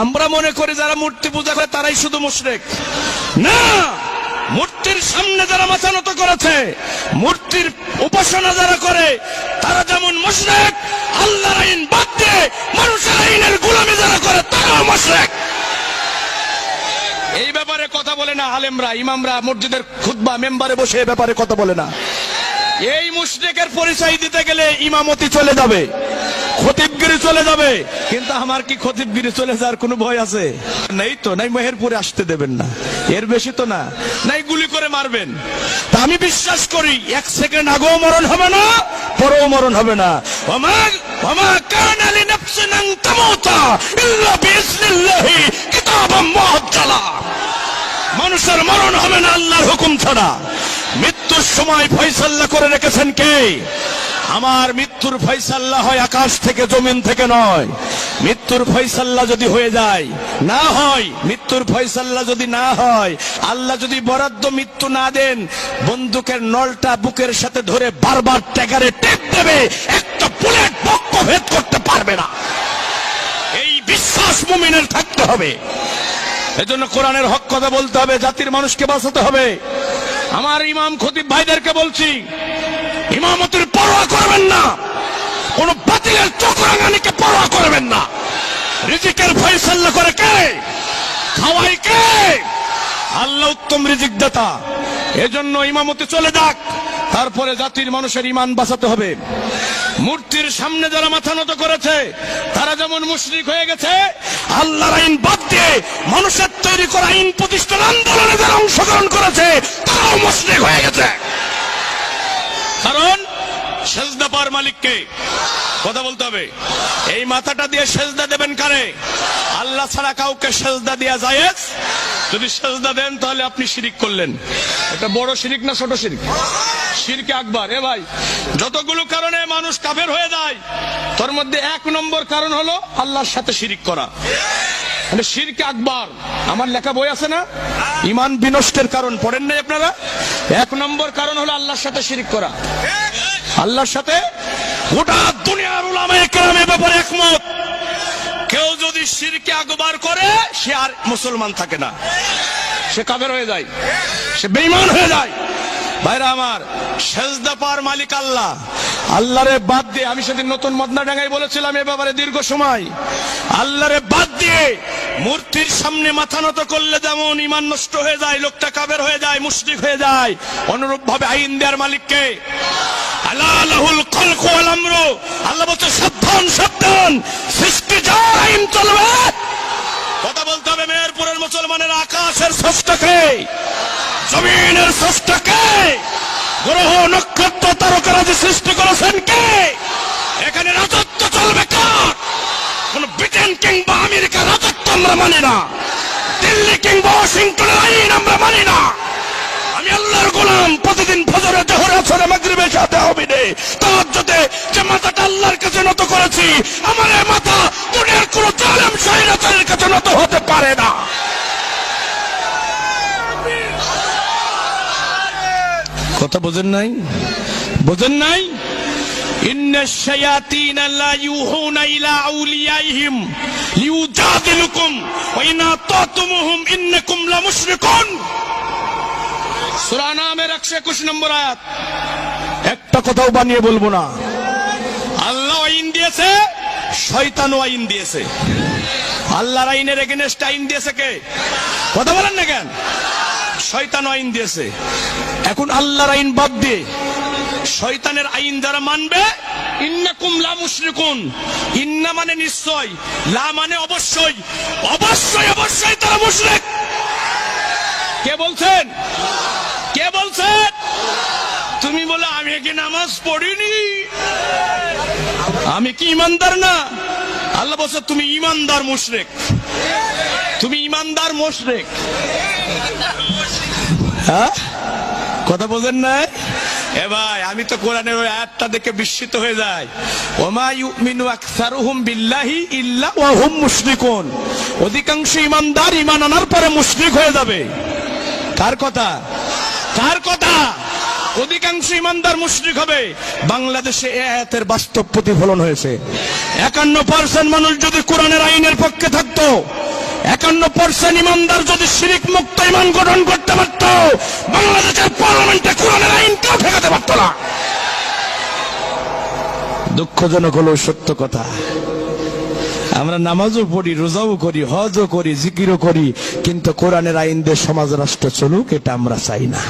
আমরা মনে করি যারা মূর্তি পূজা করে তারাই শুধু মুশরিক। না, মূর্তির সামনে যারা মাথা নত করেছে, মূর্তির উপাসনা যারা করে, তারা যেমন মুশরিক, আল্লাহর আইন বাদ দিয়ে মানুষের আইনের গোলামি যারা করে তারাও মুশরিক। এই ব্যাপারে কথা বলে না আলেমরা, ইমামরা মসজিদের খুতবা মেম্বারে বসে এই ব্যাপারে কথা বলে না। এই মুশরিকের পরিচয় দিতে গেলে ইমামতি চলে যাবে, খতিবগিরি চলে যাবে। কিন্তু আমার কি খতিবগিরি চলে যাওয়ার কোনো ভয় আছে? নেই তো, নাই মেহেরপুরে আসতে দেবেন না, এর বেশি তো না, নাই গুলি করে মারবেন। তা আমি বিশ্বাস করি 1 সেকেন্ড আগেও মরণ হবে না, পরেও মরণ হবে না। ওমা কানা লিনাফসিন আন তামুতা ইল্লা বিইজনিল্লাহি কিতাবাম মুআজ্জালা। মানুষের মরণ হবে না আল্লাহর হুকুম ছাড়া। মৃত্যুর সময় ফয়সালা করে রেখেছেন কে? আমার মৃত্যুর ফয়সালা হয় আকাশ থেকে, জমিন থেকে নয়। মৃত্যুর ফয়সালা যদি হয়ে যায়, না হয়, মৃত্যুর ফয়সালা যদি না হয়, আল্লাহ যদি বরাদ্দ মৃত্যু না দেন, বন্দুকের নলটা বুকের সাথে ধরে বারবার ট্যাগারে টেপ দেবে, একটা বুলেট বক্ষ ভেদ করতে পারবে না। এই বিশ্বাস মুমিনের থাকতে হবে। এজন্য কোরআনের হক কথা বলতে হবে, জাতির মানুষকে বাঁচাতে হবে। আমার ইমাম খতিব ভাইদেরকে বলছি, ইমামতের পরোয়া করবেন না, কোন বাতিলের চক্রাঙ্গানিকে পরোয়া করবেন না। রিজিকের ফয়সালা করে কে? খাওয়াই কে? আল্লাহ উত্তম রিজিক দাতা। এজন্য ইমামতে চলে যাক, তারপরে জাতির মানুষের ইমান বাঁচাতে হবে। মূর্তির সামনে যারা মাথা নত করেছে তারা যেমন মুশরিক হয়ে গেছে, আল্লাহর আইন বাদ দিয়ে মানুষের তৈরি করা আইন প্রতিষ্ঠান আন্দোলনে যারা অংশগ্রহণ করেছে তারাও মুশরিক হয়ে গেছে। কারণ সেজদা পাওয়ার মালিককে কথা বলতে হবে। এই মাথাটা দিয়ে সেজদা দেবেন কারে? আল্লাহ ছাড়া কাউকে সেজদা দেয়া জায়েজ? যদি সেজদা দেন তাহলে আপনি শিরিক করলেন। এটা বড় শিরিক না ছোট শিরিক? শিরকে আকবার। এ ভাই, যতগুলো কারণে মানুষ কাফের হয়ে যায় তার মধ্যে 1 নম্বর কারণ হলো আল্লাহর সাথে শিরিক করা, মানে শিরকে আকবার। আমার লেখা বই আছে না, ঈমান বিনষ্টের কারণ, পড়েন নাই আপনারা? 1 নম্বর কারণ হলো আল্লাহর সাথে শিরিক করা। আল্লাহর সাথে গোটা দুনিয়ার উলামায়ে কেরাম এ ব্যাপারে একমত, কেউ যদি শিরকে আকবার করে সে আর মুসলমান থাকে না, সে কাফের হয়ে যায়, সে বেঈমান হয়ে যায়। ভাইরা আমার, সেজদা পাওয়ার মালিক আল্লাহ। আল্লাহরে বাদ দিয়ে, আমি সেদিন নতুন মদনাডাঙ্গায় বলেছিলাম এ ব্যাপারে দীর্ঘ সময়, আল্লাহরে বাদ দিয়ে মূর্তির সামনে মাথা নত করলে যেমন ঈমান নষ্ট হয়ে যায়, লোকটা কাফের হয়ে যায়, মুশরিক হয়ে যায়, অনুরূপ ভাবে আইন দেওয়ার মালিককে আলা লাহুল খালকু ওয়াল আমরু। আল্লাহ বলছে সাবধান সাবধান, সৃষ্টি যার আইন চলবে। কথা বলতে হবে মেহেরপুরের মুসলমানের, আকাশের স্রষ্টাকে, জমিনের স্রষ্টাকে, গ্রহ নক্ষত্র তারকারাজি সৃষ্টি করেছেন কে? এখানে রাজত্ব চলবে কার? কোন ব্রিটেন কিংবা আমেরিকার রাজত্ব আমরা মানি না, দিল্লি কিংবা ওয়াশিংটনের আইন আমরা মানি না। আমি আল্লাহর গোলাম, প্রতিদিন ফজরে, জোহরে, আসরে, মাগরিবে, সাথে হবে তাহাজ্জুদে যে মাথাটা আল্লাহর কাছে নত করেছি, আমার এই মাথা দুনিয়ার কোন জালেম স্বৈরাচারের কাছে নত হতে পারে না। কথা বোঝেন নাই? বোঝেন নাই? ইন্নাশ শায়াতিনা লা ইউহুনা ইলা আউলিয়াইহিম লিউজাদিলুকুম ওয়া ইন আতাতুমুহুম ইন্নাকুম লামুশরিকুন। সূরা নামের 121 নম্বর আয়াত। একটা কথাও বানিয়ে বলবো না। আল্লাহ আইন দিয়েছে, শয়তানও আইন দিয়েছে। আল্লাহর আইনের এগেইনস্ট আইন দিয়েছে কে? কথা বলেন না কেন? শয়তান আইন দিয়েছে। এখন আল্লাহর আইন বাদ দিয়ে শয়তানের আইন যারা মানবে, ইন্নাকুম লা মুশরিকুন। ইন্না মানে নিশ্চয়, লা মানে অবশ্যই, অবশ্যই অবশ্যই তারা মুশরিক। কে বলছেন? কে বলছেন? তুমি বলে আমি কি নামাজ পড়িনি, আমি কি ইমানদার না? আল্লাহ বলছে তুমি ইমানদার মুশরিক, তুমি ইমানদার মুশরিক। হ্যাঁ, কথা বোঝেন না? এ ভাই, আমি তো কোরআনের ওই আয়াতটা দেখে বিস্মিত হয়ে যাই। ওমা ইউমিনু আকসারুহুম বিল্লাহি ইল্লা ওয়া হুম মুশরিকুন। অধিকাংশ ইমানদার ঈমান আনার পরে মুশরিক হয়ে যাবে। কার কথা? কার কথা? অধিকাংশ ইমানদার মুশরিক হবে। বাংলাদেশে এই আয়াতের বাস্তব প্রতিফলন হয়েছে। 51% মানুষ যদি কোরআনের আইনের পক্ষে থাকতো, 51% ইমানদার যদি শিরিক মুক্ত ইমান গঠন করতে পারত, বাংলাদেশের পার্লামেন্টে কোরআনের আইন কেউ ঠেকাতে পারত না। দুঃখজনক হলো সত্য কথা। আমরা নামাজও পড়ি, রোজাও করি, হজও করি, জিকিরও করি, কিন্তু কোরআনের আইন দিয়ে সমাজ রাষ্ট্র চলুক এটা আমরা চাই না।